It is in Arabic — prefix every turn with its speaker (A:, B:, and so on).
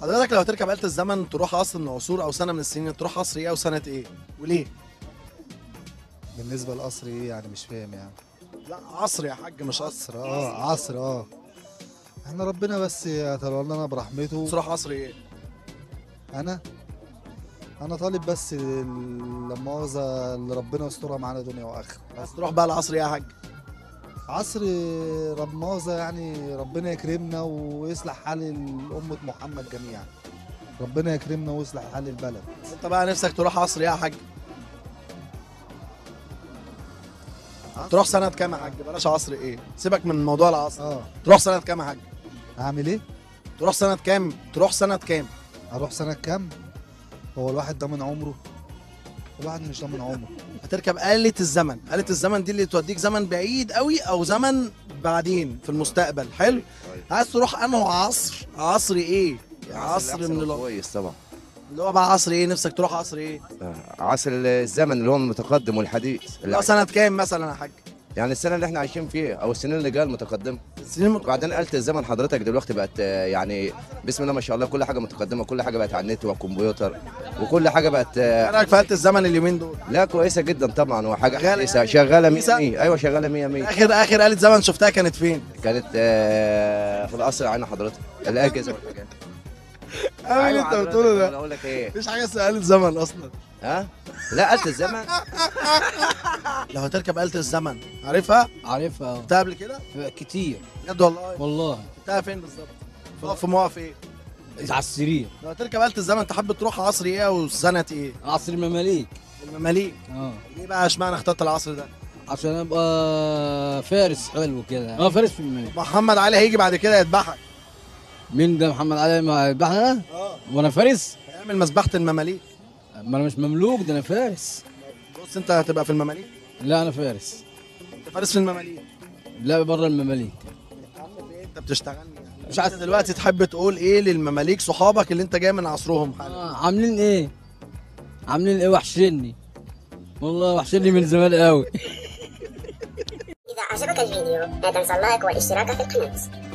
A: حضرتك لو هتركب آلة الزمن تروح عصر من العصور او سنه من السنين، تروح عصر ايه او سنه ايه وليه؟
B: بالنسبة لقصر ايه يعني؟ مش فاهم يعني.
A: لا عصر يا حاج مش عصر.
B: عصر احنا ربنا بس يتولى برحمته.
A: تروح عصر ايه؟
B: انا طالب بس لا مؤاخذة اللي ربنا يسترها معانا دنيا واخره.
A: عايز تروح بقى العصر ايه يا حاج؟
B: عصر رب مؤاخذة يعني ربنا يكرمنا ويصلح حال أمة محمد جميعا. ربنا يكرمنا ويصلح حال البلد.
A: انت بقى نفسك تروح عصر ايه يا حاج؟ تروح سنة كام يا حاج؟ بلاش عصر ايه، سيبك من موضوع العصر. تروح سنة كام يا حاج؟
B: اعمل ايه؟
A: تروح سنة كام؟ تروح سنة كام؟
B: اروح سنة كام؟ هو الواحد ده من عمره؟ الواحد مش ده من عمره.
A: هتركب آلة الزمن، آلة الزمن دي اللي توديك زمن بعيد قوي او زمن بعدين في المستقبل. حلو. عايز تروح انه عصر؟ عصر ايه؟ عصر من
C: كويس طبعا.
A: اللي هو بقى عصر ايه؟ نفسك تروح عصر ايه؟
C: عصر الزمن اللي هو المتقدم والحديث.
A: لا سنة كام مثلا يا حاج؟
C: يعني السنه اللي احنا عايشين فيها او السنين اللي جايه المتقدمه.
A: السنين
C: وبعدين آلة الزمن حضرتك دلوقتي بقت يعني بسم الله ما شاء الله كل حاجه متقدمه، كل حاجه بقت على النت والكمبيوتر وكل حاجه بقت.
A: ايه رايك في آلة الزمن اليومين دول؟
C: لا كويسه جدا طبعا وحاجه
A: شغالة
C: حديثه
A: يعني؟
C: شغاله 100
A: كويسة؟
C: 100. ايوه شغاله 100 100.
A: اخر آلة زمن شفتها كانت فين؟
C: كانت في القصر العيني حضرتك الاجهزه والحاجات.
A: ايه اللي انت بتقوله ده؟
C: انا اقول لك ايه؟
A: مفيش حاجه اسمها آلة زمن اصلا.
C: ها؟ لا آلة الزمن.
A: لو هتركب آلة الزمن عارفها؟
D: عارفها
A: شفتها قبل كده؟
D: كتير
A: بجد والله؟
D: والله.
A: شفتها فين بالظبط؟ تقف في موقف ايه؟
D: على السرير.
A: لو هتركب آلة الزمن تحب تروح عصر ايه او سنة ايه؟
D: عصر المماليك.
A: المماليك. ليه بقى اشمعنى اخترت العصر ده؟
D: عشان ابقى فارس حلو كده. فارس في المماليك.
A: محمد علي هيجي بعد كده يذبحك.
D: مين ده محمد علي؟ ما يذبحنا؟ وانا فارس؟
A: هيعمل مذبحة المماليك.
D: ما انا مش مملوك، ده انا فارس.
A: بص انت هتبقى في المماليك؟
D: لا انا فارس.
A: انت فارس في المماليك؟
D: لا بره المماليك.
A: يا عم في ايه انت بتشتغلني يعني؟
D: مش عايز
A: دلوقتي تحب تقول ايه للمماليك صحابك اللي انت جاي من عصرهم حالا؟
D: عاملين ايه؟ عاملين ايه؟ وحشني والله، وحشني من زمان قوي.
E: إذا أعجبك الفيديو لا تنسى اللايك والاشتراك في القناة.